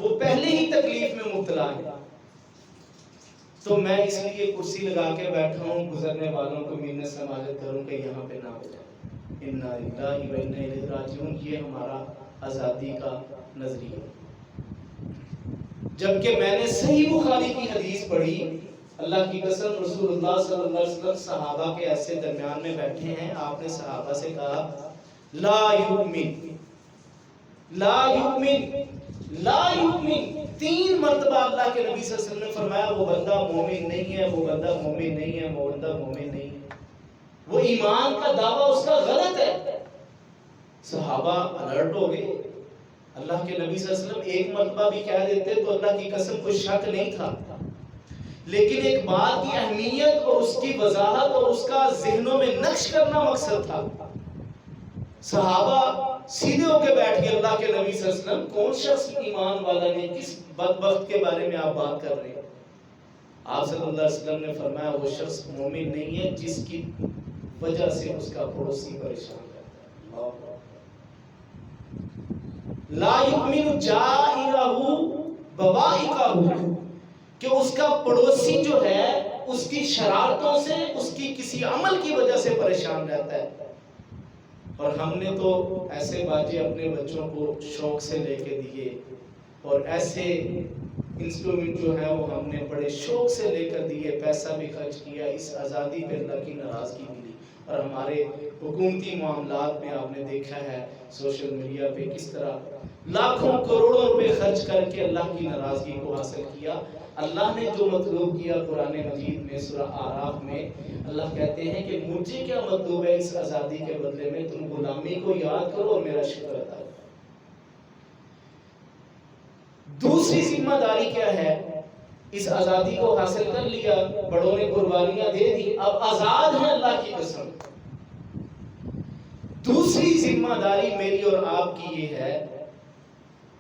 وہ پہلے ہی تکلیف میں مبتلا ہے. تو میں اس لیے کرسی لگا کے بیٹھا ہوں, گزرنے والوں کو منت سماجت کروں کہ یہاں پہ نہ ہو جائے. انا للہ و انا الیہ راجعون, یہ ہمارا آزادی کا نظریہ. جبکہ میں نے صحیح بخاری کی حدیث پڑھی, اللہ کی قسم رسول اللہ صلی اللہ علیہ وسلم صحابہ کے ایسے درمیان میں بیٹھے ہیں, آپ نے صحابہ سے کہا لا یؤمن لا یؤمن لا یؤمن, 3 مرتبہ اللہ کے نبی صلی اللہ علیہ وسلم نے فرمایا وہ بندہ مومن نہیں ہے, وہ بندہ مومن نہیں ہے, وہ بندہ مومن نہیں ہے, وہ ایمان کا دعویٰ اس کا غلط ہے. صحابہ الرٹ ہو گئے. اللہ کے نبی صلی اللہ علیہ وسلم ایک مرتبہ بھی کہہ دیتے تو اللہ کی قسم کوئی شک نہیں تھا, لیکن ایک بات کی اہمیت اور اس کی وضاحت اور اس کا ذہنوں میں نقش کرنا مقصد تھا. صحابہ سیدھے ہو کے بیٹھ گئے. اللہ کے نبی صلی اللہ علیہ وسلم کون شخص ایمان والا نہیں, کس بدبخت کے بارے میں آپ بات کر رہے ہیں؟ آپ صلی اللہ علیہ وسلم نے فرمایا وہ شخص مومن نہیں ہے جس کی وجہ سے اس کا پڑوسی پریشان رہتا ہے. لا یؤمن جائرہ بوائقہ, کہ اس کا پڑوسی جو ہے اس کی شرارتوں سے, اس کی کسی عمل کی وجہ سے پریشان رہتا ہے. اور ہم نے تو ایسے باجے اپنے بچوں کو شوق سے لے کے دیے, اور ایسے انسٹرومنٹ جو ہے وہ ہم نے بڑے شوق سے لے کر دیے, پیسہ بھی خرچ کیا, اس آزادی پہ اللہ کی ناراضگی ملی. اور ہمارے حکومتی معاملات میں آپ نے دیکھا ہے سوشل میڈیا پہ کس طرح لاکھوں کروڑوں روپے خرچ کر کے اللہ کی ناراضگی کو حاصل کیا. اللہ نے جو مطلوب کیا قرآن مجید میں سورہ اعراف میں, اللہ کہتے ہیں کہ مجھے کیا مطلوب ہے اس آزادی کے بدلے میں, تم غلامی کو یاد کرو اور میرا شکر ادا کرو. دوسری ذمہ داری کیا ہے؟ اس آزادی کو حاصل کر لیا, بڑوں نے قربانیاں دے دی, اب آزاد ہیں اللہ کی قسم. دوسری ذمہ داری میری اور آپ کی یہ ہے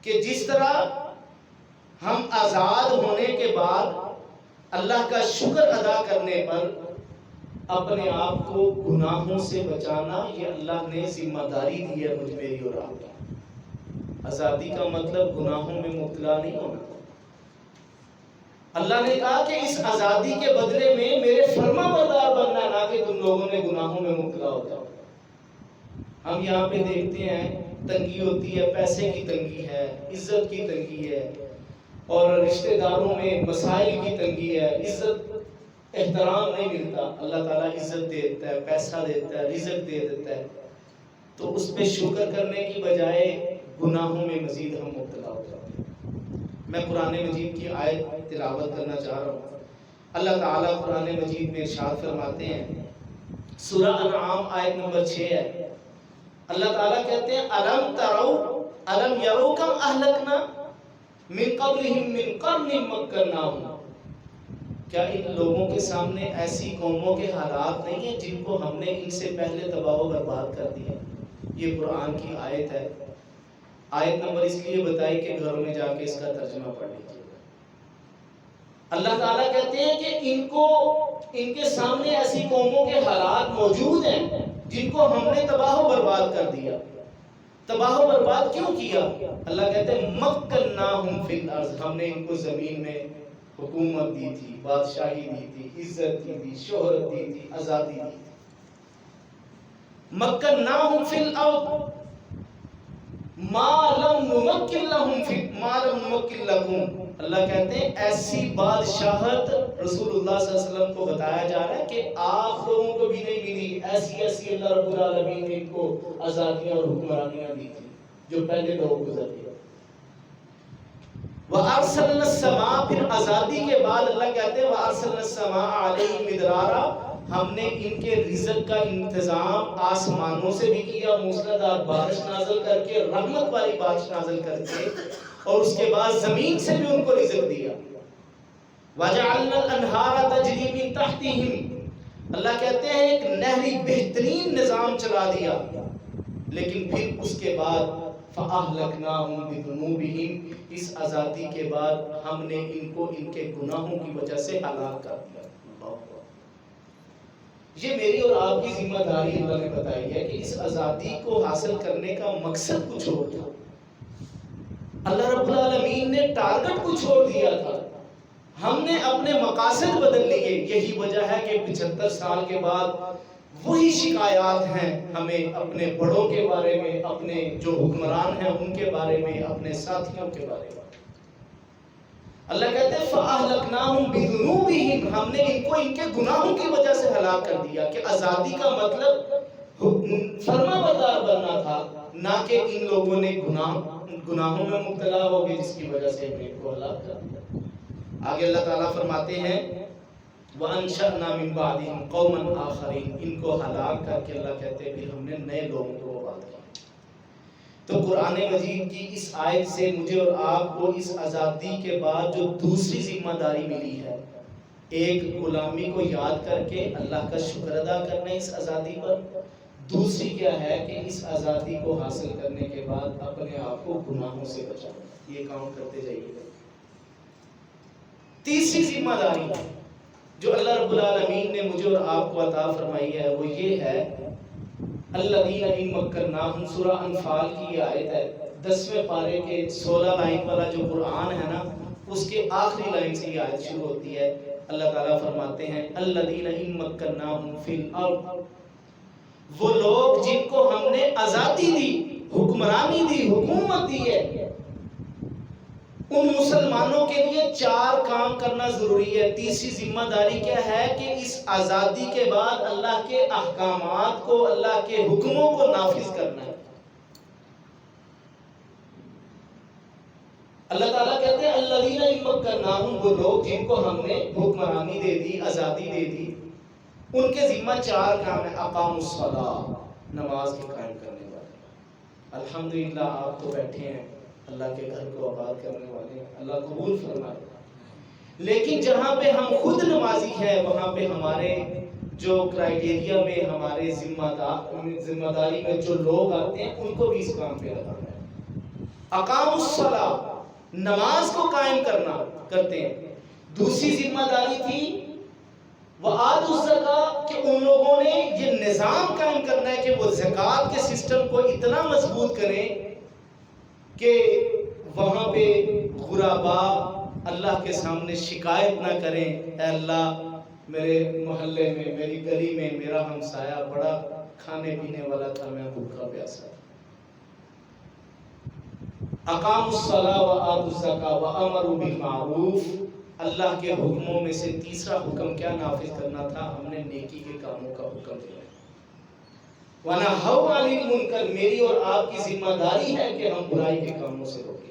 کہ جس طرح ہم آزاد ہونے کے بعد اللہ کا شکر ادا کرنے پر اپنے آپ کو گناہوں سے بچانا, یہ اللہ نے ذمہ داری دی ہے مجھ میری اور آپ کی. آزادی کا مطلب گناہوں میں مبتلا نہیں ہونا. اللہ نے کہا کہ اس آزادی کے بدلے میں میرے فرما بردار بننا, نہ کہ تم لوگوں نے گناہوں میں مبتلا ہو جاؤ. ہم یہاں پہ دیکھتے ہیں تنگی ہوتی ہے, پیسے کی تنگی ہے, عزت کی تنگی ہے, اور رشتہ داروں میں مسائل کی تنگی ہے, عزت احترام نہیں ملتا. اللہ تعالیٰ عزت دیتا ہے, پیسہ دیتا ہے, رزق دے دیتا ہے, تو اس پہ شکر کرنے کی بجائے گناہوں میں مزید ہم مبتلا ہو جاتے ہیں. میں قرآن مجید کی آیت تلاوت کرنا چاہ رہا ہوں. اللہ تعالیٰ قرآن مجید میں ارشاد فرماتے ہیں, سورہ انعام آیت نمبر 6 ہے. اللہ تعالیٰ کہتے ہیں الم تروا الم یروا کم اہلکنا من قبلہم من قرن مکناہم, کیا ان لوگوں کے سامنے ایسی قوموں کے حالات نہیں ہیں جن کو ہم نے ان سے پہلے تباہ و برباد کر دیا. یہ قرآن کی آیت ہے. آیت نمبر اس لیے بتائی کہ گھروں میں جا کے اس کا ترجمہ پڑھ لیجیے. اللہ تعالیٰ کہتے ہیں کہ ان کے سامنے ایسی قوموں کے حالات موجود ہیں جن کو ہم نے تباہ و برباد کر دیا. تباہ و برباد کیوں کیا؟ اللہ کہتے ہیں مکناہم فی الارض, ہم نے ان کو زمین میں حکومت دی تھی, بادشاہی دی تھی, عزت دی تھی, شہرت دی تھی, آزادی دی تھی. مکناہم فی الارض ما لم نمکن لہم فی ما لم نمکن لکم. اللہ کہتے ہیں ایسی بادشاہت رسول اللہ صلی اللہ علیہ وسلم کو بتایا جا رہا ہے کہ آپ لوگوں کو بھی نہیں ملی. ایسی اللہ رب العالمین نے ان کو آزادیاں اور حکمرانیاں دی تھی جو پہلے لوگ گزر گئے. وَأَرْسَلْنَا السَّمَاءَ, پھر آزادی کے بعد اللہ کہتے ہیں وَأَرْسَلْنَا السَّمَاءَ عَلَيْهِمْ مِدْرَارًا, ہم نے ان کے رزق کا انتظام آسمانوں سے بھی کیا, موسلادھار بارش نازل کر کے, رحمت والی بارش نازل کر کے, اور اس کے بعد زمین سے بھی ان کو رزق دیا. وَجَعَلْنَا الْأَنْهَارَ تَجْرِي مِن تَحْتِهِمْ, اللہ کہتے ہیں ایک نہری بہترین نظام چلا دیا, لیکن پھر اس کے بعد فَأَهْلَكْنَاهُمْ بِذُنُوبِهِمْ, اس آزادی کے بعد ہم نے ان کو ان کے گناہوں کی وجہ سے ہلاک کر دیا. یہ میری اور آپ کی ذمہ داری اللہ نے بتائی ہے کہ اس آزادی کو حاصل کرنے کا مقصد کچھ اور تھا. اللہ رب العالمین نے ٹارگٹ کو چھوڑ دیا تھا، ہم نے اپنے مقاصد بدل لیے. یہی وجہ ہے کہ 75 سال کے بعد وہی شکایات ہیں ہمیں اپنے بڑوں کے بارے میں، اپنے جو حکمران ہیں ان کے بارے میں، اپنے ساتھیوں کے بارے میں. اللہ کہتے ہیں فَأَهْلَكْنَاهُمْ بِذُنُوبِهِمْ، ہم نے ان کو ان کے گناہوں کی وجہ سے ہلاک کر دیا. کہ آزادی کا مطلب فرما بردار بننا تھا، نہ کہ ان لوگوں نے گناہوں میں مبتلا ہو گئے جس کی وجہ سے ہم ان کو ہلاک کر دیا. آگے اللہ تعالیٰ فرماتے ہیں وَأَنشَأْنَا مِن بَعْدِهِمْ قَوْمًا آخَرِينَ، ان کو ہلاک کر کے اللہ کہتے ہیں کہ ہم نے نئے لوگوں کو آباد کیا. تو قرآن مجید کی اس آیت سے مجھے اور آپ کو اس آزادی کے بعد جو دوسری ذمہ داری ملی ہے، ایک غلامی کو یاد کر کے اللہ کا شکر ادا کرنا اس آزادی پر، دوسری کیا ہے کہ اس آزادی کو حاصل کرنے کے بعد اپنے آپ کو گناہوں سے بچانا. یہ کام کرتے جائیے. تیسری ذمہ داری جو اللہ رب العالمین نے مجھے اور آپ کو عطا فرمائی ہے وہ یہ ہے الذین ان مکناہم. سورہ انفال کی یہ آیت ہے، 10ویں پارے کے 16 لائن والا جو قرآن ہے نا، اس کے آخری لائن سے یہ آیت شروع ہوتی ہے. اللہ تعالیٰ فرماتے ہیں الذین ان مکناہم فی الارض، وہ لوگ جن کو ہم نے آزادی دی، حکمرانی دی، حکومت دی ہے، ان مسلمانوں کے لیے 4 کام کرنا ضروری ہے. تیسری ذمہ داری کیا ہے کہ اس آزادی کے بعد اللہ کے احکامات کو، اللہ کے حکموں کو نافذ کرنا ہے. اللہ تعالیٰ کہتے ہیں الذین ان مکناہم، وہ لوگ جن کو ہم نے حکمرانی دے دی، آزادی دے دی، ان کے ذمہ 4 کام ہیں. اقاموا الصلاۃ، نماز کے قائم کرنے والے. الحمدللہ آپ تو بیٹھے ہیں، اللہ کے گھر کو آباد کرنے والے ہیں، اللہ قبول فرمائے. لیکن جہاں پہ ہم خود نمازی ہیں وہاں پہ ہمارے جو کرائیٹیریا میں، ہمارے ذمہ داری میں جو لوگ آتے ہیں ان کو بھی اس کام پہ لگانا ہے. اقاموا الصلاۃ، نماز کو قائم کرتے ہیں. دوسری ذمہ داری تھی وآتوا الزکاۃ، کہ ان لوگوں نے یہ نظام قائم کرنا ہے کہ وہ زکوٰۃ کے سسٹم کو اتنا مضبوط کریں کہ وہاں پہ غربا اللہ کے سامنے شکایت نہ کریں، اے اللہ میرے محلے میں، میری گلی میں میرا ہمسایہ بڑا کھانے پینے والا تھا، میں بھوکا پیاسا. اقاموا الصلاۃ وآتوا الزکاۃ وامروا بالمعروف، اللہ کے حکموں میں سے تیسرا حکم کیا نافذ کرنا تھا؟ ہم نے نیکی کے کاموں کا حکم دیا. وَنَهَوْا عَنِ الْمُنکَرِ، میری اور آپ کی ذمہ داری ہے کہ ہم برائی کے کاموں سے روکیں.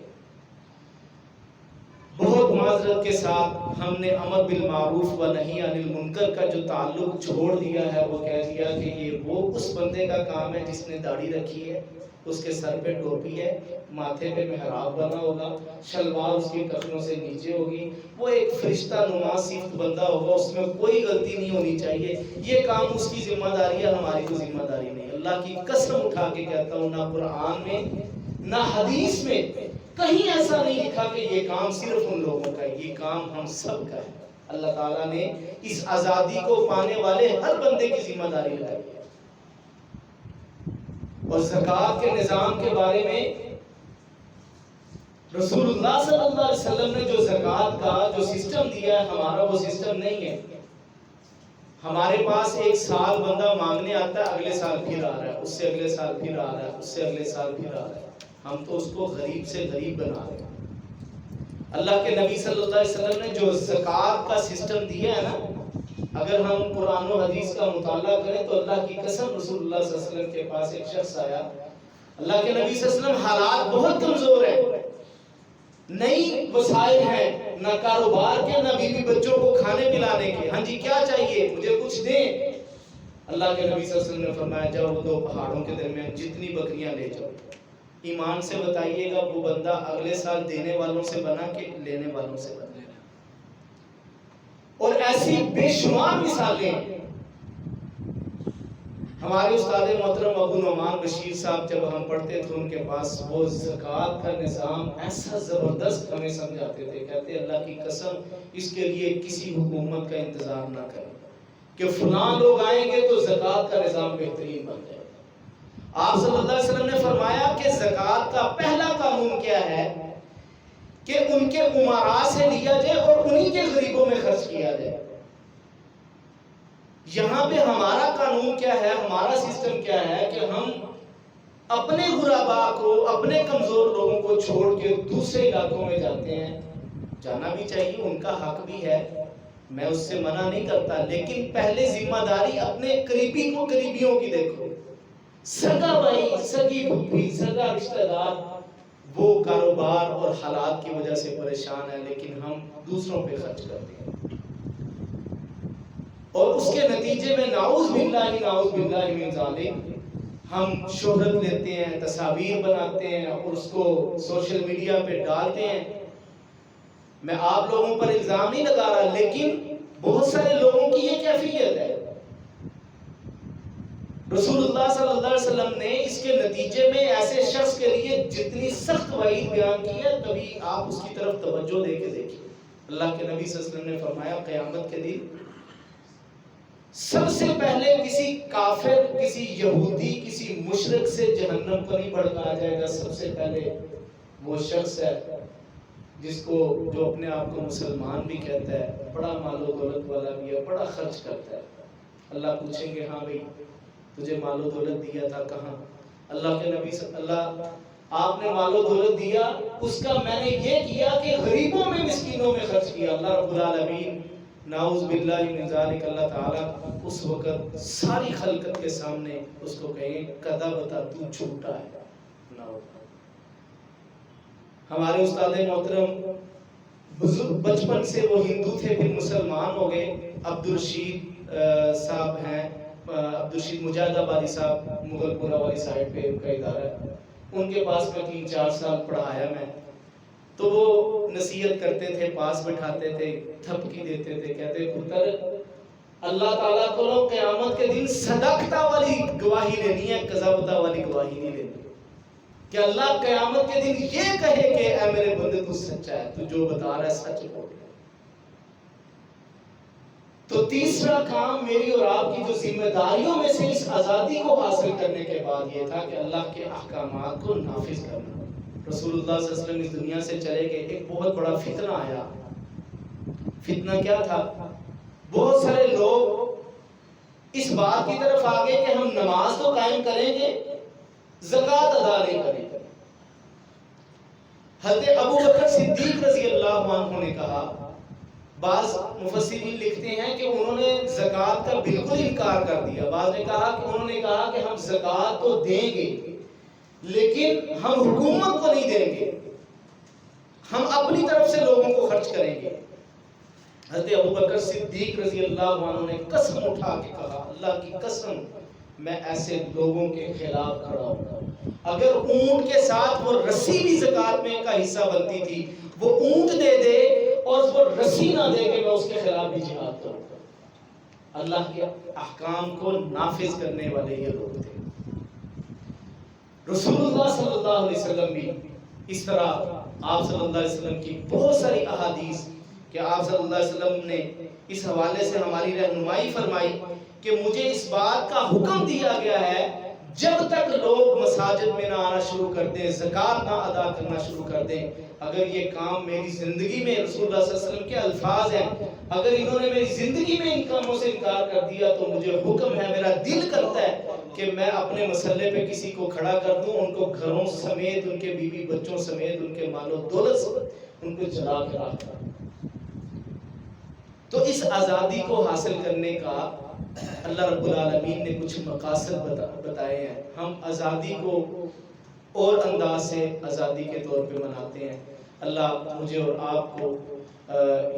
بہت معذرت کے ساتھ ہم نے امر بالمعروف و نہی عن المنکر کا جو تعلق چھوڑ دیا ہے، وہ کہہ دیا کہ یہ وہ اس بندے کا کام ہے جس نے داڑھی رکھی ہے، اس کے سر پہ ٹوپی ہے، ماتھے پہ محراب بنا ہوگا، شلوار اس کے کفنوں سے نیچے ہوگی، وہ ایک فرشتہ نما صفت بندہ ہوگا، اس میں کوئی غلطی نہیں ہونی چاہیے. یہ کام اس کی ذمہ داری ہے، ہماری کوئی ذمہ داری نہیں. اللہ کی قسم اٹھا کے کہتا ہوں، نہ قرآن میں نہ حدیث میں کہیں ایسا نہیں لکھا کہ یہ کام صرف ان لوگوں کا ہے. یہ کام ہم سب کا ہے. اللہ تعالیٰ نے اس آزادی کو پانے والے ہر بندے کی ذمہ داری لگائی ہے. اور زکوٰۃ کے نظام کے بارے میں رسول اللہ صلی اللہ علیہ وسلم نے جو زکوٰۃ کا جو سسٹم دیا ہے، ہمارا وہ سسٹم نہیں ہے. ہمارے پاس ایک سال بندہ مانگنے آتا ہے، اگلے سال پھر آ رہا ہے، اس سے اگلے سال پھر آ رہا ہے، اس سے اگلے سال پھر آ رہا ہے. ہم تو اس کو غریب سے غریب بنا رہے ہیں. اللہ کے نبی صلی اللہ علیہ وسلم نے جو زکوٰۃ کا سسٹم دیا ہے نا، اگر ہم قرآن و حدیث کا مطالعہ کریں تو اللہ کی قسم رسول اللہ صلی اللہ علیہ وسلم کے پاس ایک شخص آیا. اللہ کے نبی صلی اللہ علیہ وسلم حالات بہت کمزور ہیں، نئی وسائل ہیں، نہ کاروبار کے، نہ بیوی بچوں کو کھانے پلانے کے. ہاں جی کیا چاہیے مجھے، کچھ دیں. اللہ کے نبی صلی اللہ علیہ وسلم نے فرمایا جاؤ وہ 2 پہاڑوں کے درمیان جتنی بکریاں لے جاؤ. ایمان سے بتائیے گا وہ بندہ اگلے سال دینے والوں سے بنا کہ لینے والوں سے بنا. اور ایسی بے شمار مثالیں. ہمارے استاد محترم ابو نعمان بشیر صاحب جب ہم پڑھتے تھے ان کے پاس، وہ زکوٰۃ کا نظام ایسا زبردست ہمیں سمجھاتے تھے. کہتے اللہ کی قسم اس کے لیے کسی حکومت کا انتظار نہ کریں کہ فلاں لوگ آئیں گے تو زکوٰۃ کا نظام بہترین بن جائے. آپ صلی اللہ علیہ وسلم نے فرمایا کہ زکوٰۃ کا پہلا قانون کیا ہے کہ ان کے امراء سے لیا جائے اور انہی کے غریبوں میں خرچ کیا جائے. یہاں پہ ہمارا قانون کیا ہے, ہمارا سسٹم کیا ہے کہ ہم اپنے غرباء کو, اپنے کمزور لوگوں کو چھوڑ کے دوسرے علاقوں میں جاتے ہیں. جانا بھی چاہیے, ان کا حق بھی ہے, میں اس سے منع نہیں کرتا, لیکن پہلے ذمہ داری اپنے قریبی کو, قریبیوں کی دیکھو. سگا بھائی, سگی پھوپھی, سگا رشتہ دار وہ کاروبار اور حالات کی وجہ سے پریشان ہے, لیکن ہم دوسروں پہ خرچ کرتے ہیں, اور اس کے نتیجے میں نعوذ باللہ من ذالک ہم شہرت لیتے ہیں, تصاویر بناتے ہیں اور اس کو سوشل میڈیا پہ ڈالتے ہیں. میں آپ لوگوں پر الزام نہیں لگا رہا, لیکن بہت سارے لوگوں کی یہ کیفیت ہے. رسول اللہ صلی اللہ علیہ وسلم نے اس کے نتیجے میں ایسے شخص کے لیے جتنی سخت وعید بیان کی ہے, کبھی آپ اس کی طرف توجہ دے کے دیکھیں. اللہ کے نبی صلی اللہ علیہ وسلم نے فرمایا قیامت کے دن سب سے پہلے کسی کافر, کسی یہودی, کسی مشرک سے جہنم کو نہیں بھڑکایا جائے گا. سب سے پہلے وہ شخص ہے جس کو, جو اپنے آپ کو مسلمان بھی کہتا ہے, بڑا مال و دولت والا بھی ہے, بڑا خرچ کرتا ہے. اللہ پوچھیں گے, ہاں بھائی تجھے مال و دولت دیا تھا کہاں؟ اللہ کے نبی اللہ, آپ نے مال و دولت دیا, اس کا میں نے یہ کیا کہ غریبوں میں, مسکینوں میں خرچ کیا. اللہ رب العالمین نعوذ باللہ من ذالک, اللہ تعالیٰ اس وقت ساری خلقت کے سامنے اس کو کہیں کذبت, تو جھوٹا ہے. ہمارے استاد محترم بچپن سے وہ ہندو تھے, پھر مسلمان ہو گئے. عبدالرشید صاحب ہیں, عبدالرشید مجاہد آبادی صاحب, مغل پورہ والی سائڈ پہ ان کا ادارہ ہے. ان کے پاس میں 3-4 سال پڑھایا میں. تو وہ نصیحت کرتے تھے, پاس بٹھاتے تھے, تھپکی دیتے تھے, کہتے پتر اللہ تعالیٰ کو قیامت کے دن صدقتا والی گواہی لینی ہے, کذابتا والی گواہی نہیں لینی. کہ اللہ قیامت کے دن یہ کہے کہ اے میرے بندے تو سچا ہے, تو جو بتا رہا ہے سچ بول رہا ہے. تو تیسرا کام میری اور آپ کی جو ذمہ داریوں میں سے اس آزادی کو حاصل کرنے کے بعد یہ تھا کہ اللہ کے احکامات کو نافذ کرنا. رسول اللہ صلی اللہ علیہ وسلم اس دنیا سے چلے گئے, ایک بہت بڑا فتنہ آیا. فتنہ کیا تھا؟ بہت سارے لوگ اس بات کی طرف آ گئے کہ ہم نماز تو قائم کریں گے, زکوٰۃ ادا نہیں کریں گے. حضرت ابو بکر صدیق رضی اللہ عنہ نے کہا, بعض مفسرین لکھتے ہیں کہ انہوں نے زکوٰۃ کا بالکل انکار کر دیا. بعض نے کہا کہ انہوں نے کہا کہ ہم زکوٰۃ تو دیں گے لیکن ہم حکومت کو نہیں دیں گے, ہم اپنی طرف سے لوگوں کو خرچ کریں گے. حضرت ابو بکر صدیق رضی اللہ عنہ نے قسم اٹھا کے کہا, اللہ کی قسم میں ایسے لوگوں کے خلاف کھڑا ہوں. اگر اونٹ کے ساتھ وہ رسی بھی زکوٰۃ میں کا حصہ بنتی تھی, وہ اونٹ دے دے اور وہ رسی نہ دے کے میں اس کے خلاف بھی جہاد کروں گا. اللہ کے احکام کو نافذ کرنے والے یہ لوگ تھے. رسول اللہ صلی اللہ علیہ وسلم بھی اس طرح, آپ صلی اللہ علیہ وسلم کی بہت ساری احادیث کہ آپ صلی اللہ علیہ وسلم نے اس حوالے سے ہماری رہنمائی فرمائی کہ مجھے اس بات کا حکم دیا گیا ہے جب تک لوگ مساجد میں نہ آنا شروع کر دیں, زکوٰۃ نہ ادا کرنا شروع کر دیں, اگر یہ کام میری زندگی میں, رسول اللہ صلی اللہ علیہ وسلم کے الفاظ ہیں, اگر انہوں نے میری زندگی میں ان کاموں سے انکار کر دیا تو مجھے حکم ہے, میرا دل کرتا ہے کہ میں اپنے مسلح پہ کسی کو کھڑا کر دوں, ان کو گھروں سمیت, ان کے بیوی بچوں سمیت, ان کے مال و دولت سمیت ان کو جلا کے رکھتا. تو اس آزادی کو حاصل کرنے کا اللہ رب العالمین نے کچھ مقاصد بتائے ہیں. ہم آزادی کو اور انداز سے آزادی کے طور پہ مناتے ہیں. اللہ مجھے اور آپ کو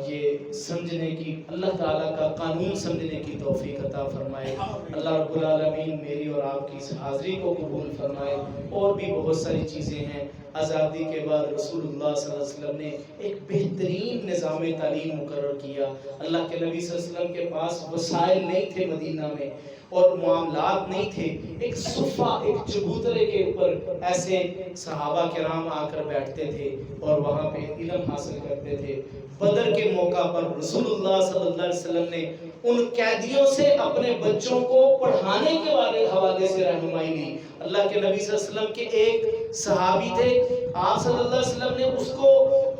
یہ سمجھنے کی, اللہ تعالیٰ کا قانون سمجھنے کی توفیق عطا فرمائے. اللہ رب العالمین میری اور آپ کی اس حاضری کو قبول فرمائے. اور بھی بہت ساری چیزیں ہیں. آزادی کے بعد رسول اللہ صلی اللہ علیہ وسلم نے ایک بہترین نظام تعلیم مقرر کیا. اللہ کے نبی صلی اللہ علیہ وسلم کے پاس وسائل نہیں تھے مدینہ میں, اور معاملات نہیں تھے. ایک صفہ, ایک چبوترے کے اوپر ایسے صحابہ کرام آ کر بیٹھتے تھے اور وہاں پہ علم حاصل کرتے تھے. بدر کے موقع پر رسول اللہ صلی اللہ علیہ وسلم نے ان قیدیوں سے اپنے بچوں کو پڑھانے کے حوالے سے رہنمائی لی. اللہ کے نبی صلی اللہ علیہ وسلم کے ایک صحابی تھے, آپ صلی اللہ علیہ وسلم نے اس کو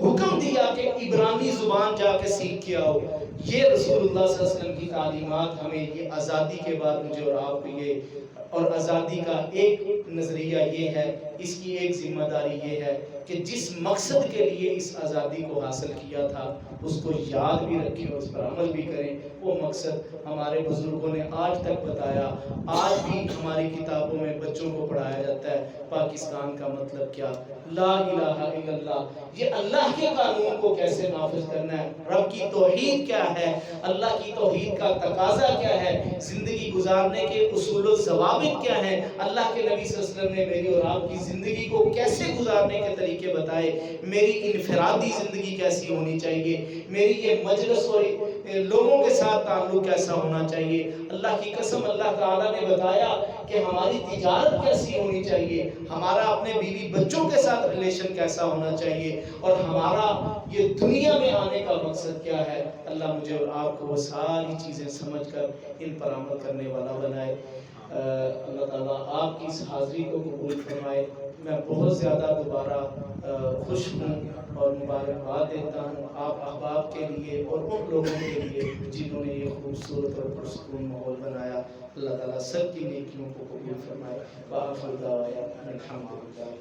حکم دیا کہ عبرانی زبان جا کے سیکھ کے آؤ. یہ رسول اللہ صلی اللہ علیہ وسلم کی تعلیمات ہمیں یہ آزادی کے بعد مجھے اور آپ کو یہ، اور آزادی کا ایک نظریہ یہ ہے، اس کی ایک ذمہ داری یہ ہے کہ جس مقصد کے لیے اس آزادی کو حاصل کیا تھا اس کو یاد بھی رکھیں اور اس پر عمل بھی کریں. وہ مقصد ہمارے بزرگوں نے آج تک بتایا، آج بھی ہماری کتابوں میں بچوں کو پڑھایا جاتا ہے. پاکستان کا مطلب کیا؟ لا الہ الا اللہ. یہ اللہ کے قانون کو کیسے نافذ کرنا ہے، رب کی توحید کیا ہے، اللہ کی توحید کا تقاضا کیا ہے، زندگی گزارنے کے اصول و ضوابط کیا ہیں. اللہ کے نبی صلی اللہ علیہ وسلم نے میری اور آپ کی زندگی کو کیسے گزارنے کے طریقے بتائے. میری انفرادی زندگی کیسی ہونی چاہیے، میری یہ مجلس اور لوگوں کے ساتھ تعلق کیسا ہونا چاہیے. اللہ کی قسم اللہ تعالیٰ نے بتایا کہ ہماری تجارت کیسی ہونی چاہیے، ہمارا اپنے بیوی بچوں کے ساتھ ریلیشن کیسا ہونا چاہیے، اور ہمارا یہ دنیا میں آنے کا مقصد کیا ہے. اللہ مجھے اور آپ کو وہ ساری چیزیں سمجھ کر ان پر عمل کرنے والا بنائے. اللہ تعالیٰ آپ کی اس حاضری کو قبول فرمائے. میں بہت زیادہ دوبارہ خوش ہوں اور مبارکباد دیتا ہوں آپ احباب کے لیے اور ان لوگوں کے لیے جنہوں نے یہ خوبصورت اور پرسکون ماحول بنایا. اللہ تعالیٰ سب کی نیکیوں کو قبول فرمائے. وآخر دعوانا الحمدللہ.